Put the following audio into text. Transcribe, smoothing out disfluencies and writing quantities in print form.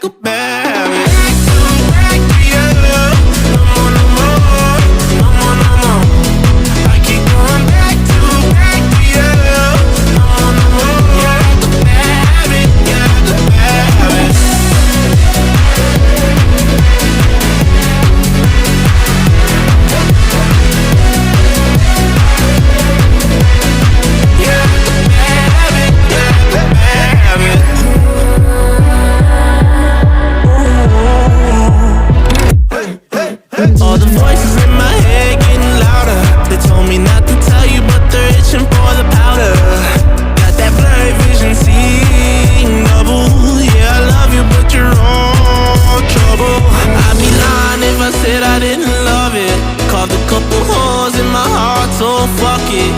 like a bad habit. Back to you. No more, no more, no more, no more. I keep going back to you. No more, no more. You're like a bad habit. You're like a bad habit. All the voices in